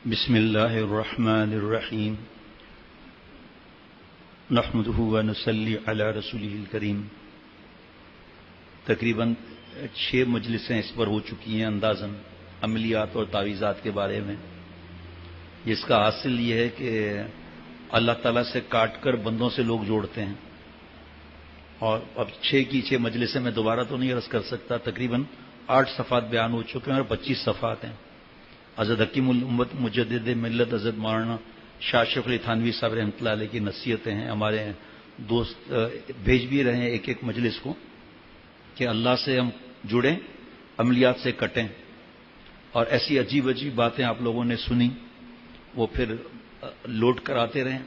بسم اللہ الرحمن الرحیم نحمدہ ونصلی علی رسولہ الکریم۔ تقریباً 6 مجلسیں اس پر ہو چکی ہیں اندازاً عملیات اور تعویذات کے بارے میں، جس کا حاصل یہ ہے کہ اللہ تعالیٰ سے کاٹ کر بندوں سے لوگ جوڑتے ہیں۔ اور اب 6 کی 6 مجلسیں میں دوبارہ تو نہیں عرض کر سکتا، تقریباً 8 صفحات بیان ہو چکے ہیں اور 25 صفحات ہیں۔ حضرت حکیم الامت مجدد ملت حضرت مولانا شاہ شیخ علی تھانوی صاحب رحمۃ اللہ علیہ کی نصیحتیں ہیں، ہمارے دوست بھیج بھی رہے ہیں ایک مجلس کو کہ اللہ سے ہم جڑیں، عملیات سے کٹیں۔ اور ایسی عجیب عجیب باتیں آپ لوگوں نے سنی، وہ پھر لوڈ کراتے رہیں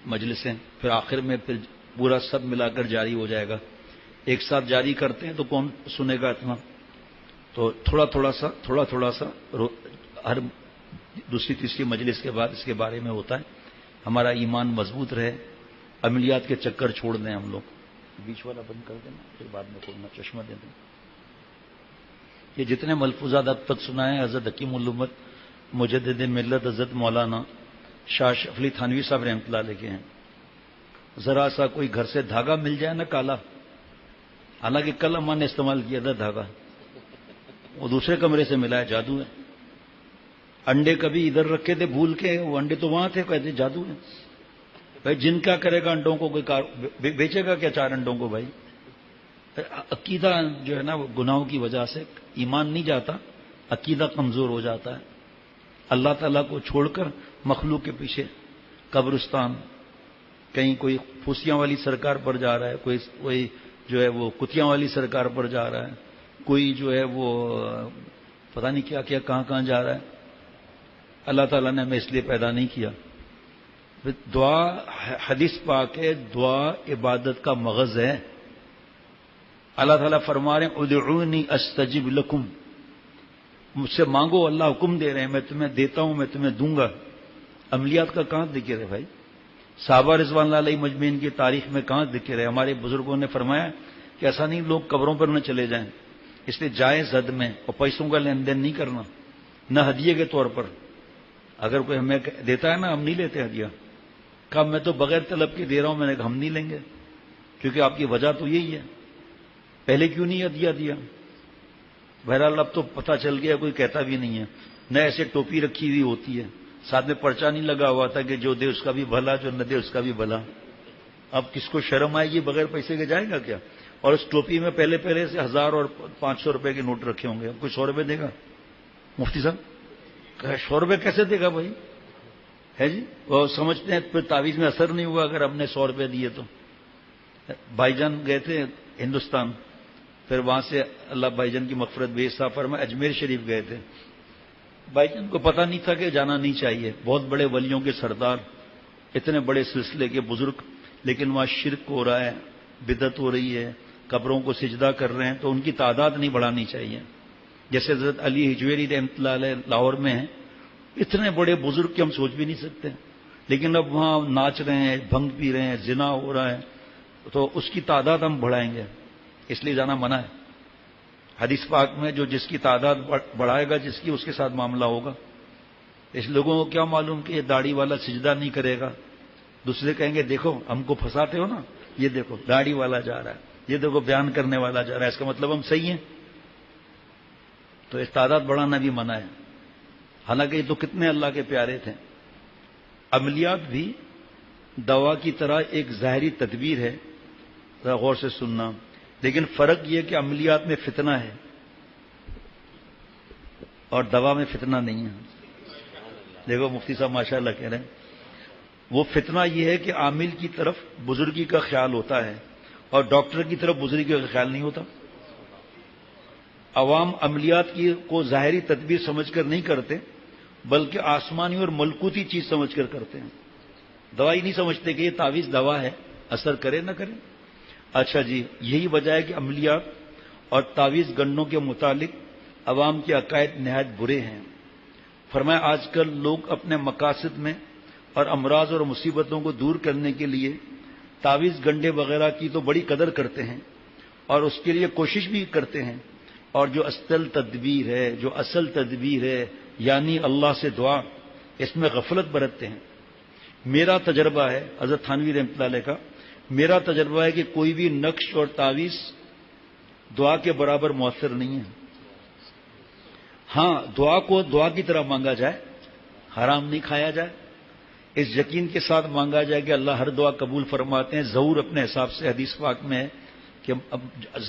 مجلسیں، پھر آخر میں پھر پورا سب ملا کر جاری ہو جائے گا۔ ایک ساتھ جاری کرتے ہیں تو کون سنے گا اتنا، تو تھوڑا تھوڑا سا ہر دوسری تیسری مجلس کے بعد اس کے بارے میں ہوتا ہے۔ ہمارا ایمان مضبوط رہے، عملیات کے چکر چھوڑ دیں ہم لوگ۔ بیچ والا بند کر دینا، پھر بعد میں کھولنا، چشمہ دے دیں۔ یہ جتنے ملفوظات اب تک سنائے حضرت حکیم الامت مجدد ملت حضرت مولانا شاہ شیخ علی تھانوی صاحب رحمۃ اللہ علیہ کے ہیں۔ ذرا سا کوئی گھر سے دھاگا مل جائے نا کالا، حالانکہ کل اماں نے استعمال کیا تھا دھاگا، وہ دوسرے کمرے سے ملا ہے، جادو ہے۔ انڈے کبھی ادھر رکھے تھے بھول کے، وہ انڈے تو وہاں تھے، کہتے جادو ہے۔ بھائی جن کیا کرے گا انڈوں کو، کوئی بیچے گا کیا 4 انڈوں کو؟ بھائی عقیدہ جو ہے نا وہ گناہوں کی وجہ سے ایمان نہیں جاتا، عقیدہ کمزور ہو جاتا ہے۔ اللہ تعالیٰ کو چھوڑ کر مخلوق کے پیچھے قبرستان، کہیں کوئی پھوسیاں والی سرکار پر جا رہا ہے، کوئی جو ہے وہ کتیاں والی سرکار پر جا رہا ہے، کوئی جو ہے وہ پتہ نہیں کیا کیا کہاں جا رہا ہے۔ اللہ تعالیٰ نے ہمیں اس لیے پیدا نہیں کیا۔ دعا حدیث پاک ہے، دعا عبادت کا مغز ہے۔ اللہ تعالیٰ فرما رہے ہیں ادعونی استجب لکم، مجھ سے مانگو، اللہ حکم دے رہے ہیں، میں تمہیں دیتا ہوں، میں تمہیں دوں گا۔ عملیات کا کہاں ذکر ہے بھائی؟ صحابہ رضوان اللہ علیہ مجمعین کی تاریخ میں کہاں ذکر ہے؟ ہمارے بزرگوں نے فرمایا کہ ایسا نہیں لوگ قبروں پر نہ چلے جائیں، اس لیے جائز حد میں، اور پیسوں کا لین دین نہیں کرنا، نہ ہدیے کے طور پر۔ اگر کوئی ہمیں دیتا ہے نا، ہم نہیں لیتے ہدیہ، کہا میں تو بغیر طلب کے دے رہا ہوں، میں نے کہا ہم نہیں لیں گے، کیونکہ آپ کی وجہ تو یہی ہے، پہلے کیوں نہیں ہدیہ دیا؟ بہرحال اب تو پتہ چل گیا، کوئی کہتا بھی نہیں ہے، نہ ایسے ٹوپی رکھی ہوئی ہوتی ہے، ساتھ میں پرچہ نہیں لگا ہوا تھا کہ جو دے اس کا بھی بھلا، جو نہ دے اس کا بھی بھلا۔ اب کس کو شرم آئے گی؟ بغیر پیسے کے جائے گا کیا؟ اور اس ٹوپی میں پہلے سے 1000 اور 500 روپے کے نوٹ رکھے ہوں گے، اب کوئی 100 روپے دے گا؟ مفتی صاحب 100 روپے کیسے دے گا بھائی؟ ہے جی، وہ سمجھتے ہیں پھر تعویذ میں اثر نہیں ہوا اگر ہم نے 100 روپے دیے تو۔ بھائی جان گئے تھے ہندوستان، پھر وہاں سے اللہ بھائی جان کی مغفرت بھیج صاحب فرمائے اجمیر شریف گئے تھے۔ بھائی جان کو پتہ نہیں تھا کہ جانا نہیں چاہیے، بہت بڑے ولیوں کے سردار، اتنے بڑے سلسلے کے بزرگ، لیکن وہاں شرک ہو رہا ہے، بدعت ہو رہی ہے، قبروں کو سجدہ کر رہے ہیں، تو ان کی تعداد نہیں بڑھانی چاہیے۔ جیسے حضرت علی ہجویری رحمۃ اللہ علیہ لاہور میں ہیں، اتنے بڑے بزرگ کہ ہم سوچ بھی نہیں سکتے، لیکن اب وہاں ناچ رہے ہیں، بھنگ پی رہے ہیں، زنا ہو رہا ہے، تو اس کی تعداد ہم بڑھائیں گے، اس لیے جانا منع ہے۔ حدیث پاک میں جو جس کی تعداد بڑھائے گا، جس کی، اس کے ساتھ معاملہ ہوگا۔ اس لوگوں کو کیا معلوم کہ یہ داڑھی والا سجدہ نہیں کرے گا، دوسرے کہیں گے دیکھو ہم کو پھنساتے ہو نا، یہ دیکھو داڑھی والا جا رہا ہے، یہ دیکھو بیان کرنے والا جا رہا ہے، اس کا مطلب ہم صحیح ہیں۔ تو اس تعداد بڑھانا بھی منع ہے، حالانکہ یہ تو کتنے اللہ کے پیارے تھے۔ عملیات بھی دوا کی طرح ایک ظاہری تدبیر ہے، ذرا غور سے سننا، لیکن فرق یہ کہ عملیات میں فتنہ ہے اور دوا میں فتنہ نہیں ہے۔ دیکھو مفتی صاحب ماشاءاللہ کہہ رہے ہیں، وہ فتنہ یہ ہے کہ عامل کی طرف بزرگی کا خیال ہوتا ہے اور ڈاکٹر کی طرف بزرگی کا خیال نہیں ہوتا۔ عوام عملیات کو ظاہری تدبیر سمجھ کر نہیں کرتے، بلکہ آسمانی اور ملکوتی چیز سمجھ کر کرتے ہیں۔ دوائی نہیں سمجھتے کہ یہ تعویذ دوا ہے، اثر کرے نہ کرے۔ اچھا جی، یہی وجہ ہے کہ عملیات اور تعویذ گنوں کے متعلق عوام کے عقائد نہایت برے ہیں۔ فرمایا آج کل لوگ اپنے مقاصد میں اور امراض اور مصیبتوں کو دور کرنے کے لیے تعویذ گنڈے وغیرہ کی تو بڑی قدر کرتے ہیں اور اس کے لیے کوشش بھی کرتے ہیں، اور جو اصل تدبیر ہے، جو اصل تدبیر ہے، یعنی اللہ سے دعا، اس میں غفلت برتتے ہیں. میرا تجربہ ہے حضرت تھانوی رحمۃ اللہ علیہ کا، میرا تجربہ ہے کہ کوئی بھی نقش اور تعویذ دعا کے برابر مؤثر نہیں ہے. ہاں، دعا کو دعا کی طرح مانگا جائے، حرام نہیں کھایا جائے، اس یقین کے ساتھ مانگا جائے کہ اللہ ہر دعا قبول فرماتے ہیں. ظہور اپنے حساب سے حدیث پاک میں ہے کہ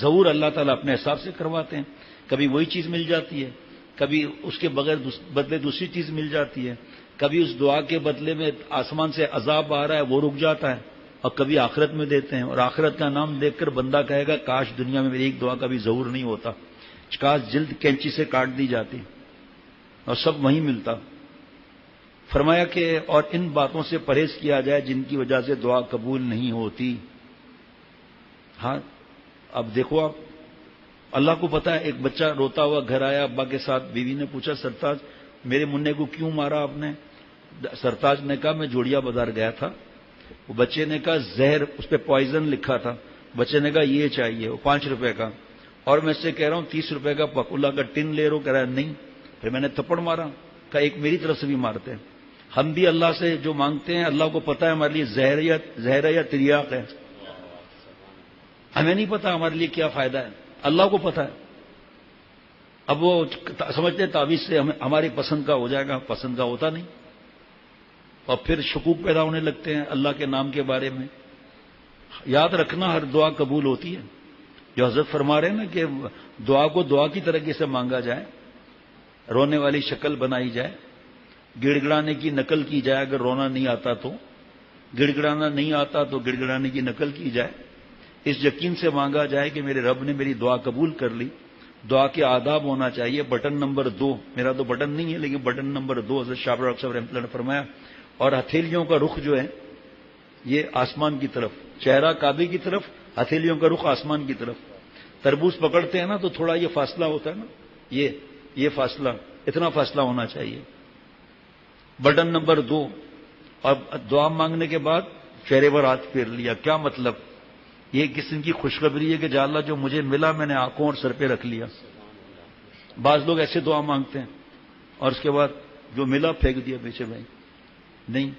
ظہور اللہ تعالیٰ اپنے حساب سے کرواتے ہیں. کبھی وہی چیز مل جاتی ہے، کبھی اس کے بغیر بدلے دوسری چیز مل جاتی ہے، کبھی اس دعا کے بدلے میں آسمان سے عذاب آ رہا ہے وہ رک جاتا ہے، اور کبھی آخرت میں دیتے ہیں. اور آخرت کا نام دیکھ کر بندہ کہے گا کاش دنیا میں میری ایک دعا کا بھی ظہور نہیں ہوتا، کاش جلد کینچی سے کاٹ دی جاتی اور سب وہیں ملتا. فرمایا کہ اور ان باتوں سے پرہیز کیا جائے جن کی وجہ سے دعا قبول نہیں ہوتی. ہاں، اب دیکھو آپ، اللہ کو پتا ہے. ایک بچہ روتا ہوا گھر آیا ابا کے ساتھ، بیوی نے پوچھا سرتاج میرے منع کو کیوں مارا آپ نے؟ سرتاج نے کہا میں جوڑیا بازار گیا تھا، وہ بچے نے کہا زہر، اس پہ پوائزن لکھا تھا. بچے نے کہا یہ چاہیے، وہ 5 روپے کا، اور میں سے کہہ رہا ہوں 30 روپے کا پکولا کا ٹن لے رہا ہوں، کہہ رہا ہے نہیں. پھر میں نے تھپڑ مارا، کہا ایک میری طرف سے بھی مارتے ہیں. ہم بھی اللہ سے جو مانگتے ہیں اللہ کو پتا ہے ہمارے لیے زہر ہے یا تریاق ہے، ہمیں نہیں پتا ہمارے لیے کیا فائدہ ہے، اللہ کو پتا ہے. اب وہ سمجھتے ہیں تعویذ سے ہماری پسند کا ہو جائے گا، پسند کا ہوتا نہیں، اور پھر شکوک پیدا ہونے لگتے ہیں اللہ کے نام کے بارے میں. یاد رکھنا ہر دعا قبول ہوتی ہے. جو حضرت فرما رہے ہیں نا کہ دعا کو دعا کی طریقے سے مانگا جائے، رونے والی شکل بنائی جائے، گڑ گڑانے کی نقل کی جائے، اگر رونا نہیں آتا تو گڑ گڑانا نہیں آتا تو گڑ گڑانے کی نقل کی جائے. اس یقین سے مانگا جائے کہ میرے رب نے میری دعا قبول کر لی. دعا کے آداب ہونا چاہیے. بٹن نمبر 2، میرا تو بٹن نہیں ہے لیکن بٹن نمبر 2 حضرت شاہ رخ صاحب رحمۃ اللہ نے فرمایا، اور ہتھیلیوں کا رخ جو ہے یہ آسمان کی طرف، چہرہ کعبے کی طرف، ہتھیلیوں کا رخ آسمان کی طرف. تربوز پکڑتے ہیں نا تو تھوڑا یہ فاصلہ ہوتا ہے نا، یہ فاصلہ، اتنا فاصلہ ہونا چاہیے. Button number 2. اور دعا مانگنے کے بعد چہرے پر ہاتھ پھیر لیا. کیا مطلب؟ یہ قسم کی خوشخبری ہے کہ یا اللہ جو مجھے ملا میں نے آنکھوں اور سر پہ رکھ لیا. بعض لوگ ایسے دعا مانگتے ہیں اور اس کے بعد جو ملا پھینک دیا پیچھے. بھائی نہیں،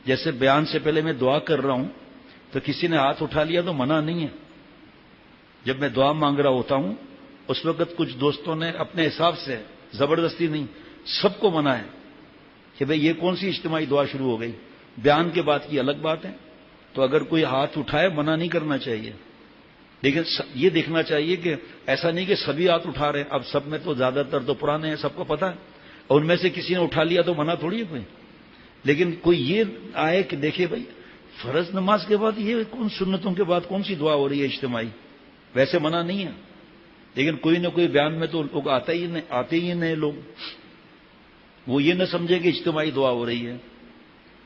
جیسے بیان سے پہلے میں دعا کر رہا ہوں تو کسی نے ہاتھ اٹھا لیا تو منع نہیں ہے. جب میں دعا مانگ رہا ہوتا ہوں اس وقت کچھ دوستوں نے اپنے حساب سے، زبردستی نہیں، سب کو منع ہے کہ بھئی یہ کون سی اجتماعی دعا شروع ہو گئی. بیان کے بعد کی الگ بات ہے، تو اگر کوئی ہاتھ اٹھائے منع نہیں کرنا چاہیے، لیکن یہ دیکھنا چاہیے کہ ایسا نہیں کہ سبھی ہاتھ اٹھا رہے ہیں. اب سب میں تو زیادہ تر تو پرانے ہیں، سب کو پتا ہے، اور ان میں سے کسی نے اٹھا لیا تو منع تھوڑی ہے کوئی. لیکن کوئی یہ آئے کہ دیکھے بھائی فرض نماز کے بعد یہ کون، سنتوں کے بعد کون سی دعا ہو رہی ہے اجتماعی، ویسے منع نہیں ہے. لیکن کوئی نہ کوئی بیان میں تو لوگ آتے ہی نئے لوگ، وہ یہ نہ سمجھے کہ اجتماعی دعا ہو رہی ہے.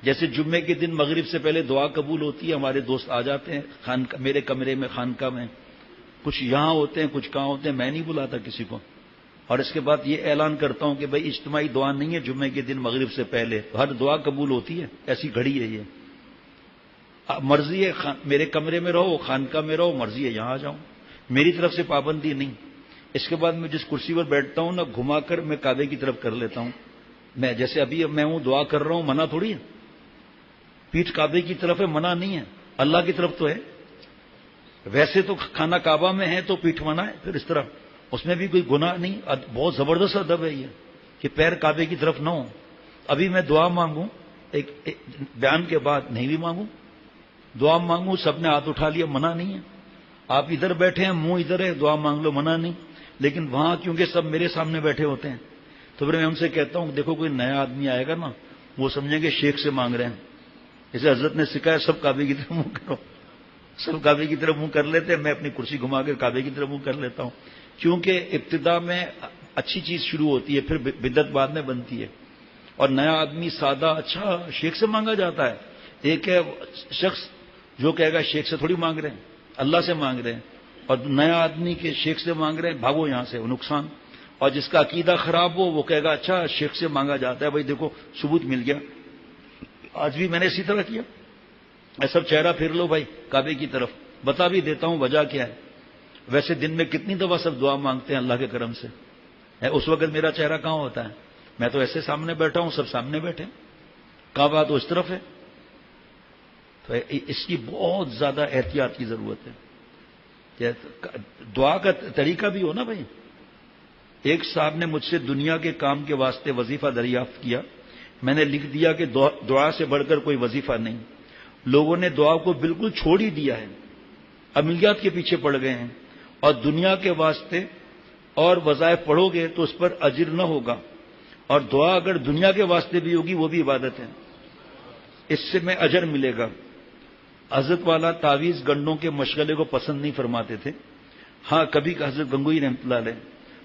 جیسے جمعے کے دن مغرب سے پہلے دعا قبول ہوتی ہے، ہمارے دوست آ جاتے ہیں میرے کمرے میں، خانقاہ میں، کچھ یہاں ہوتے ہیں کچھ کہاں ہوتے ہیں، میں نہیں بلاتا کسی کو. اور اس کے بعد یہ اعلان کرتا ہوں کہ بھائی اجتماعی دعا نہیں ہے جمعے کے دن مغرب سے پہلے، ہر دعا قبول ہوتی ہے، ایسی گھڑی ہے یہ. مرضی ہے میرے کمرے میں رہو، خانقاہ میں رہو، مرضی ہے یہاں آ جاؤں، میری طرف سے پابندی نہیں. اس کے بعد میں جس کرسی پر بیٹھتا ہوں نا گھما کر میں کعبے کی طرف کر لیتا ہوں. میں جیسے ابھی میں ہوں دعا کر رہا ہوں، منع تھوڑی ہے، پیٹھ کعبے کی طرف ہے، منع نہیں ہے، اللہ کی طرف تو ہے. ویسے تو کھانا کعبہ میں ہے تو پیٹھ منع ہے، پھر اس طرح اس میں بھی کوئی گناہ نہیں. بہت زبردست ادب ہے یہ کہ پیر کعبے کی طرف نہ ہو. ابھی میں دعا مانگوں، ایک بیان کے بعد نہیں بھی مانگوں، دعا مانگوں، سب نے ہاتھ اٹھا لیا، منع نہیں ہے. آپ ادھر بیٹھے ہیں، منہ ادھر ہے، دعا مانگ لو، منع نہیں. لیکن وہاں کیونکہ سب میرے سامنے بیٹھے ہوتے ہیں تو پھر میں ان سے کہتا ہوں دیکھو کوئی نیا آدمی آئے گا نا وہ سمجھیں گے شیخ سے مانگ رہے ہیں. جیسے حضرت نے سکھایا سب کعبے کی طرف منہ کرو، سب کعبے کی طرف منہ کر لیتے ہیں، میں اپنی کرسی گھما کر کعبے کی طرف منہ کر لیتا ہوں. کیونکہ ابتدا میں اچھی چیز شروع ہوتی ہے، پھر بدعت بعد میں بنتی ہے. اور نیا آدمی سادہ اچھا شیخ سے مانگا جاتا ہے. ایک ہے شخص جو کہے گا شیخ سے تھوڑی مانگ رہے ہیں، اللہ سے مانگ رہے ہیں. اور نیا آدمی کے شیخ سے مانگ رہے ہیں، بھاگو یہاں سے، وہ نقصان. اور جس کا عقیدہ خراب ہو وہ کہے گا اچھا شیخ سے مانگا جاتا ہے، بھائی دیکھو ثبوت مل گیا. آج بھی میں نے اسی طرح کیا. میں سب چہرہ پھر لو بھائی کعبے کی طرف، بتا بھی دیتا ہوں وجہ کیا ہے. ویسے دن میں کتنی دفعہ سب دعا مانگتے ہیں اللہ کے کرم سے. اس وقت میرا چہرہ کہاں ہوتا ہے؟ میں تو ایسے سامنے بیٹھا ہوں، سب سامنے بیٹھے. کعبہ تو اس طرف ہے. تو اس کی بہت زیادہ احتیاط کی ضرورت ہے. دعا کا طریقہ بھی ہو نا بھائی. ایک صاحب نے مجھ سے دنیا کے کام کے واسطے وظیفہ دریافت کیا. میں نے لکھ دیا کہ دعا سے بڑھ کر کوئی وظیفہ نہیں. لوگوں نے دعا کو بالکل چھوڑ ہی دیا ہے, عملیات کے پیچھے پڑ گئے ہیں. اور دنیا کے واسطے اور وظائف پڑھو گے تو اس پر اجر نہ ہوگا, اور دعا اگر دنیا کے واسطے بھی ہوگی وہ بھی عبادت ہے, اس سے میں اجر ملے گا. حضرت والا تعویذ گنڈوں کے مشغلے کو پسند نہیں فرماتے تھے. ہاں کبھی حضرت گنگوئی رحمۃ اللہ علیہ,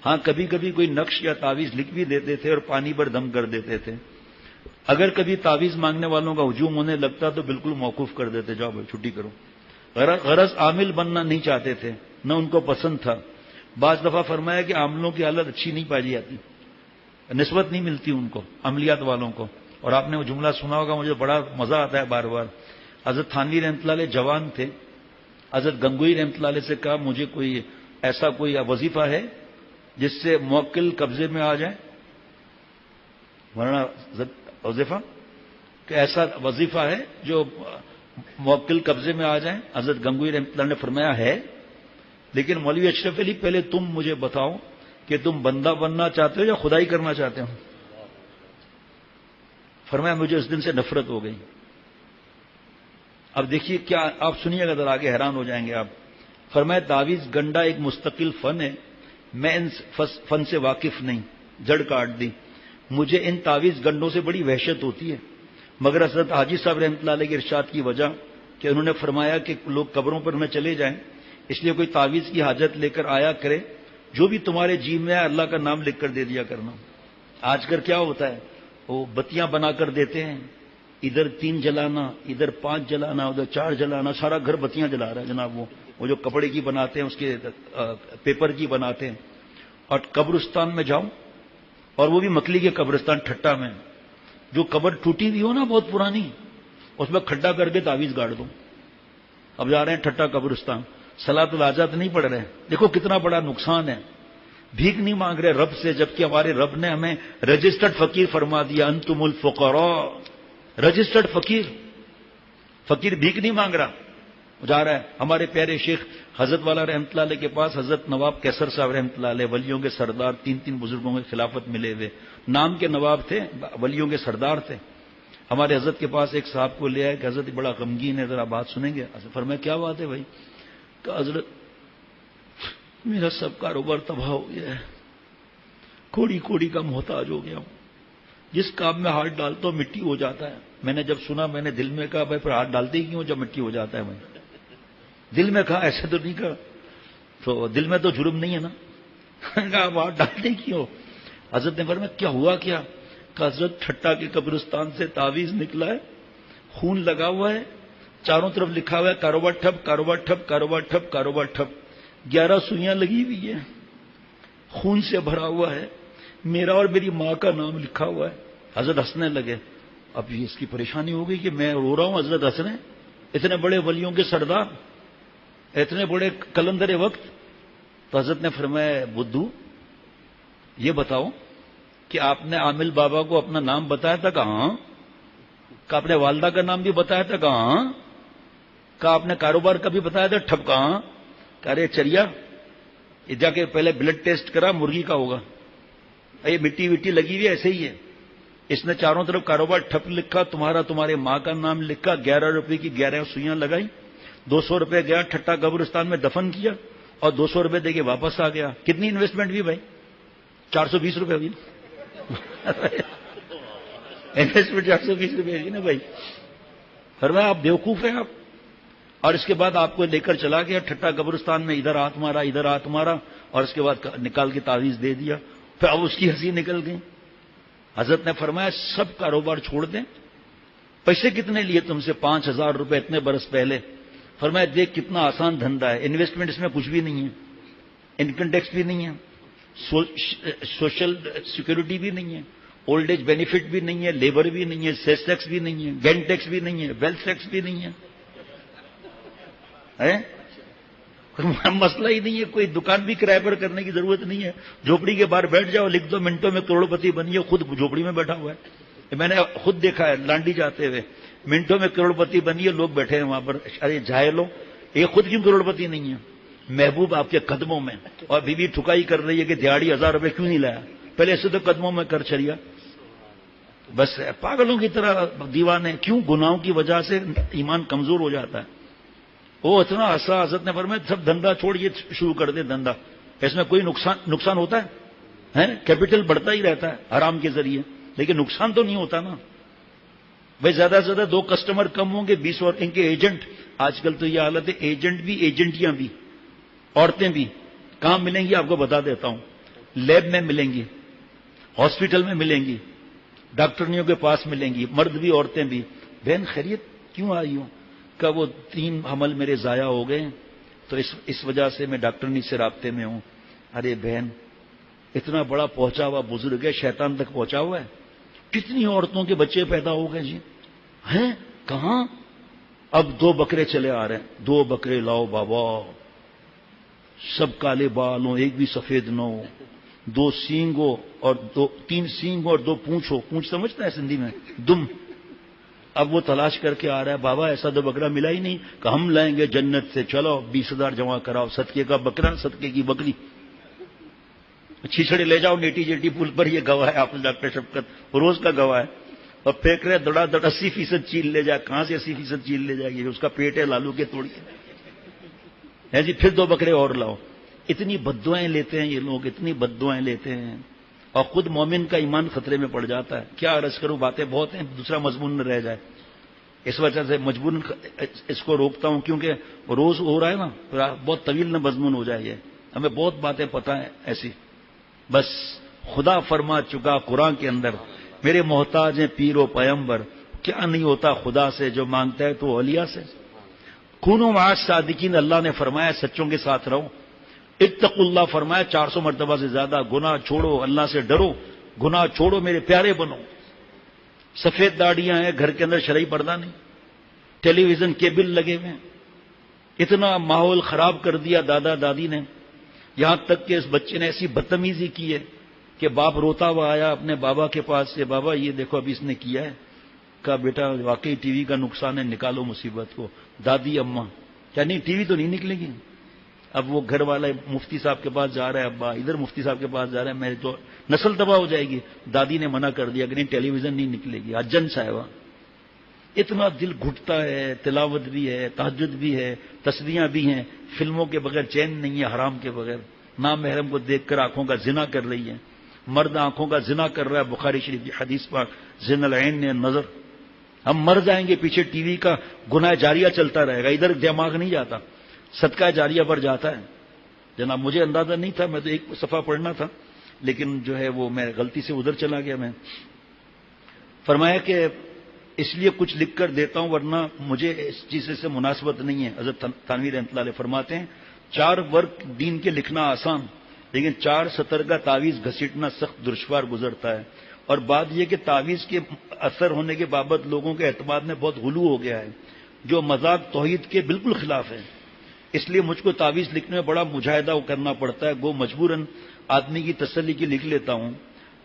ہاں کبھی کبھی کوئی نقش یا تعویذ لکھ بھی دیتے تھے اور پانی پر دم کر دیتے تھے. اگر کبھی تعویذ مانگنے والوں کا ہجوم ہونے لگتا تو بالکل موقوف کر دیتے, جاؤ بھائی چھٹی کرو. غرض عامل بننا نہیں چاہتے تھے, نہ ان کو پسند تھا. بعض دفعہ فرمایا کہ عاملوں کی حالت اچھی نہیں پائی جاتی, نسبت نہیں ملتی ان کو عملیات والوں کو. اور آپ نے وہ جملہ سنا ہوگا, مجھے بڑا مزہ آتا ہے بار بار. حضرت تھانوی رحمۃ اللہ علیہ جوان تھے. حضرت گنگوئی رحمۃ اللہ علیہ سے کہا مجھے کوئی ایسا کوئی وظیفہ ہے جس سے موکل قبضے میں آ جائے. مولانا وظیفہ کہ ایسا وظیفہ ہے جو موکل قبضے میں آ جائے. حضرت گنگوئی رحمۃ اللہ نے فرمایا ہے, لیکن مولوی اشرف علی پہلے تم مجھے بتاؤ کہ تم بندہ بننا چاہتے ہو یا خدائی کرنا چاہتے ہو. فرمایا مجھے اس دن سے نفرت ہو گئی. اب دیکھیے کیا, آپ سنیے گا ذرا آگے حیران ہو جائیں گے آپ. فرمایا تعویذ گنڈا ایک مستقل فن ہے, میں ان فن سے واقف نہیں, جڑ کاٹ دی. مجھے ان تعویذ گنڈوں سے بڑی وحشت ہوتی ہے. مگر حضرت حاجی صاحب رحمۃ اللہ علیہ کے ارشاد کی وجہ کہ انہوں نے فرمایا کہ لوگ قبروں پر نہ چلے جائیں, اس لیے کوئی تعویذ کی حاجت لے کر آیا کرے, جو بھی تمہارے جی میں ہے اللہ کا نام لکھ کر دے دیا کرنا. آج کل کیا ہوتا ہے, وہ بتیاں بنا کر دیتے ہیں, ادھر 3 جلانا, ادھر 5 جلانا, ادھر 4 جلانا, سارا گھر بتیاں جلا رہا ہے جناب. وہ جو کپڑے کی بناتے ہیں اس کے پیپر کی بناتے ہیں. اور قبرستان میں جاؤ, اور وہ بھی مکلی کے قبرستان ٹھٹا میں, جو قبر ٹوٹی ہوئی ہو نا بہت پرانی, اس میں کھڈا کر کے تعویذ گاڑ دو. اب جا رہے ہیں ٹھٹا قبرستان, صلاۃ الحاجات نہیں پڑھ رہے. دیکھو کتنا بڑا نقصان ہے. بھیک نہیں مانگ رہے رب سے, جبکہ ہمارے رب نے ہمیں رجسٹرڈ فقیر فرما دیا. انتم الفقراء, رجسٹرڈ فقیر. فقیر بھیک نہیں مانگ رہا, جا رہا ہے. ہمارے پیارے شیخ حضرت والا رحمۃ اللہ علیہ کے پاس حضرت نواب کیسر صاحب رحمۃ اللہ علیہ, ولیوں کے سردار, 3 بزرگوں میں خلافت ملے ہوئے, نام کے نواب تھے, ولیوں کے سردار تھے. ہمارے حضرت کے پاس ایک صاحب کو لے آئے کہ حضرت بڑا غمگین ہے, ذرا بات سنیں گے. فرمایا کیا بات ہے بھائی؟ کہ حضرت میرا سب کاروبار تباہ ہو گیا ہے, کوڑی کوڑی کا محتاج ہو گیا ہوں, جس کام میں ہاتھ ڈالتا ہوں مٹی ہو جاتا ہے. میں نے جب سنا میں نے دل میں کہا بھائی پھر ہاتھ ڈالتے ہی کیوں جب مٹی ہو جاتا ہے؟ بھائی دل میں کہا, ایسے تو نہیں کہا, تو دل میں تو جرم نہیں ہے نا. کہا آپ ہاتھ ڈالتے ہی کیوں؟ حضرت نے فرمایا کیا ہوا کیا؟ کہ حضرت ٹھٹا کے قبرستان سے تعویذ نکلا ہے, خون لگا ہوا ہے, چاروں طرف لکھا ہوا ہے کاروبار ٹھپ, کاروبار ٹھپ, کاروبار ٹھپ, کاروبار ٹھپ. 11 سوئیاں لگی ہوئی ہیں, خون سے بھرا ہوا ہے, میرا اور میری ماں کا نام لکھا ہوا ہے. حضرت ہنسنے لگے. اب یہ اس کی پریشانی ہو گئی کہ میں رو رہا ہوں, حضرت ہنس رہے ہیں. اتنے بڑے ولیوں کے سردار, اتنے بڑے کلندر وقت. تو حضرت نے فرمایا بدھو یہ بتاؤ کہ آپ نے عامل بابا کو اپنا نام بتایا تھا؟ کہاں. کہ آپ نے والدہ کا نام بھی بتایا تھا؟ کہاں. کہ آپ نے کاروبار کا بھی بتایا تھا؟ ٹھپ. کہاں. کہ ارے چریا یہ جا کے پہلے بلڈ ٹیسٹ کرا, مرغی کا ہوگا, یہ مٹی وٹی لگی ہوئی ایسے ہی ہے. اس نے چاروں طرف کاروبار ٹھپ لکھا, تمہارے ماں کا نام لکھا, 11 روپے کی 11 سوئیاں لگائی, 200 روپے گیا ٹھٹا قبرستان میں دفن کیا, اور 200 روپے دے کے واپس آ گیا. کتنی انویسٹمنٹ ہوئی بھائی؟ 420 روپے ہوئی. انویسٹمنٹ 420 روپے ہوئی نا بھائی. فرمایا آپ بیوقوف ہیں آپ. اور اس کے بعد آپ کو لے کر چلا گیا ٹھٹا قبرستان میں, ادھر ہاتھ مارا, ادھر ہاتھ مارا, اور اس کے بعد نکال کے تعویذ دے دیا. پھر اب اس کی ہنسی نکل گئی. حضرت نے فرمایا سب کاروبار چھوڑ دیں. پیسے کتنے لیے تم سے؟ 5000 روپے اتنے برس پہلے. فرمایا دیکھ کتنا آسان دھندا ہے, انویسٹمنٹ اس میں کچھ بھی نہیں ہے, انکم ٹیکس بھی نہیں ہے, سوشل سیکورٹی بھی نہیں ہے, اولڈ ایج بینیفٹ بھی نہیں ہے, لیبر بھی نہیں ہے, سیس ٹیکس بھی نہیں ہے, گین ٹیکس بھی نہیں ہے, ویلتھ ٹیکس بھی نہیں ہے. مسئلہ ہی نہیں ہے. کوئی دکان بھی کرائے پر کرنے کی ضرورت نہیں ہے. جھوپڑی کے باہر بیٹھ جاؤ, لکھ دو منٹوں میں کروڑ پتی بنیے, خود جھوپڑی میں بیٹھا ہوا ہے. میں نے خود دیکھا ہے لانڈی جاتے ہوئے، منٹوں میں کروڑپتی بنی ہے، لوگ بیٹھے ہیں وہاں پر، ارے جاہلو، یہ خود کیوں کروڑپتی نہیں ہے؟ محبوب آپ کے قدموں میں، اور بیوی ٹھکائی کر رہی ہے کہ دیہاڑی 1000 روپے کیوں نہیں لایا؟ پہلے اسے تو قدموں میں کر چلیا. بس پاگلوں کی طرح دیوانے. کیوں؟ گناہوں کی وجہ سے ایمان کمزور ہو جاتا ہے. وہ اتنا ہنسا، حضرت نے فرمایا سب دھندا چھوڑیے، شروع کر دے دھندا. اس میں کوئی نقصان ہوتا ہے؟ کیپٹل بڑھتا ہی رہتا ہے حرام کے ذریعے، لیکن نقصان تو نہیں ہوتا نا. بھائی زیادہ سے زیادہ 2 کسٹمر کم ہوں گے، 20 اور ان کے ایجنٹ. آج کل تو یہ حالت ہے، ایجنٹ بھی، ایجنٹیاں بھی، عورتیں بھی. کہاں ملیں گی آپ کو بتا دیتا ہوں، لیب میں ملیں گی، ہاسپٹل میں ملیں گی، ڈاکٹرنیوں کے پاس ملیں گی، مرد بھی عورتیں بھی. بہن خیریت، کیوں آئی ہوں؟ کہ وہ 3 حمل میرے ضائع ہو گئے، تو اس وجہ سے میں ڈاکٹرنی سے رابطے میں ہوں. ارے بہن، اتنا بڑا پہنچا ہوا بزرگ ہے، شیطان تک پہنچا ہوا ہے. کتنی عورتوں کے بچے پیدا ہو گئے جی ہیں؟ کہاں؟ اب 2 بکرے چلے آ رہے ہیں. 2 بکرے لاؤ بابا، سب کالے بال ہوں، ایک بھی سفید نہ ہو، 2 سینگ ہو اور 3 سینگ اور 2 پونچھ ہو. پونچھ سمجھتا ہے سندھی میں؟ دم. اب وہ تلاش کر کے آ رہا ہے، بابا ایسا تو بکرا ملا ہی نہیں. کہ ہم لائیں گے جنت سے، چلو 20,000 جمع کراؤ، صدقے کا بکرا، صدقے کی بکری. چھچڑے لے جاؤ نیٹی جیٹی پل پر. یہ گواہ ہے آپ ڈاکٹر شفقت، روز کا گواہ ہے. اور پھینک رہے دڑا دڑ، 80% چیل لے جائے. کہاں سے 80% چیل لے جائے گی؟ اس کا پیٹ ہے لالو کے توڑیے ہے جی. پھر 2 بکرے اور لاؤ. اتنی بددعائیں لیتے ہیں یہ لوگ، اتنی بددعائیں لیتے ہیں، اور خود مومن کا ایمان خطرے میں پڑ جاتا ہے. کیا عرض کروں، باتیں بہت ہیں، دوسرا مضمون نہ رہ جائے. اس وجہ سے مجبوراً اس کو روکتا ہوں، کیونکہ روز ہو رہا ہے نا، بہت طویل نہ مضمون ہو جائے. یہ ہمیں بہت باتیں پتہ ہیں ایسی. بس خدا فرما چکا قرآن کے اندر، میرے محتاج ہیں پیر و پیمبر، کیا نہیں ہوتا خدا سے، جو مانگتا ہے تو اولیاء سے. کونوا مع الصادقین، اللہ نے فرمایا سچوں کے ساتھ رہو. اتقوا اللہ فرمایا 400 مرتبہ سے زیادہ. گناہ چھوڑو، اللہ سے ڈرو، گناہ چھوڑو، میرے پیارے بنو. سفید داڑیاں ہیں، گھر کے اندر شرعی پردہ نہیں، ٹیلی ویژن کیبل لگے ہوئے ہیں. اتنا ماحول خراب کر دیا دادا دادی نے، یہاں تک کہ اس بچے نے ایسی بدتمیزی کی ہے کہ باپ روتا ہوا آیا اپنے بابا کے پاس سے، بابا یہ دیکھو ابھی اس نے کیا ہے. کہا بیٹا واقعی ٹی وی کا نقصان ہے، نکالو مصیبت کو. دادی اماں، کیا نہیں ٹی وی تو نہیں نکلے گی؟ اب وہ گھر والا مفتی صاحب کے پاس جا رہا ہے، ابا ادھر مفتی صاحب کے پاس جا رہا ہے، میری تو نسل تباہ ہو جائے گی. دادی نے منع کر دیا کہ نہیں ٹیلی ویژن نہیں نکلے گی. اجن صاحبہ، اتنا دل گھٹتا ہے. تلاوت بھی ہے، تہجد بھی ہے، تسبیحاں بھی ہیں، فلموں کے بغیر چین نہیں ہے، حرام کے بغیر. نامحرم کو دیکھ کر آنکھوں کا زنا کر رہی ہے. مرد آنکھوں کا زنا کر رہا ہے، بخاری شریف کی حدیث پاک، زنا العین نے نظر. ہم مر جائیں گے، پیچھے ٹی وی کا گناہ جاریہ چلتا رہے گا، ادھر دماغ نہیں جاتا، صدقہ جاریہ پر جاتا ہے. جناب مجھے اندازہ نہیں تھا، میں تو ایک صفحہ پڑھنا تھا، لیکن جو ہے وہ میں غلطی سے ادھر چلا گیا. میں فرمایا کہ اس لیے کچھ لکھ کر دیتا ہوں، ورنہ مجھے اس چیز سے مناسبت نہیں ہے. حضرت تھانوی رحمۃ اللہ علیہ فرماتے ہیں 4 ورق دین کے لکھنا آسان، لیکن 4 سطر کا تعویذ گھسیٹنا سخت دشوار گزرتا ہے. اور بات یہ کہ تعویذ کے اثر ہونے کے بابت لوگوں کے اعتماد میں بہت غلو ہو گیا ہے، جو مذاق توحید کے بالکل خلاف ہے. اس لیے مجھ کو تعویذ لکھنے میں بڑا مجاہدہ کرنا پڑتا ہے. گو مجبوراً آدمی کی تسلی کی لکھ لیتا ہوں.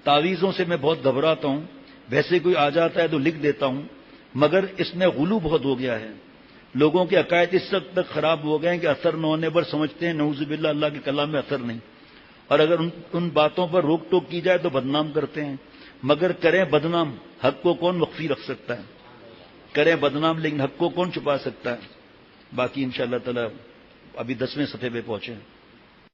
تعویذوں سے میں بہت گھبراتا ہوں، ویسے کوئی آ جاتا ہے تو لکھ دیتا ہوں، مگر اس میں غلو بہت ہو گیا ہے. لوگوں کے عقائد اس وقت تک خراب ہو گئے ہیں کہ اثر نہ ہونے پر سمجھتے ہیں نعوذ باللہ اللہ کے کلام میں اثر نہیں، اور اگر ان باتوں پر روک ٹوک کی جائے تو بدنام کرتے ہیں. مگر کریں بدنام، حق کو کون مخفی رکھ سکتا ہے؟ کریں بدنام لیکن حق کو کون چھپا سکتا ہے؟ باقی انشاءاللہ تعالی ابھی 10ویں صفحے پہ پہنچے ہیں.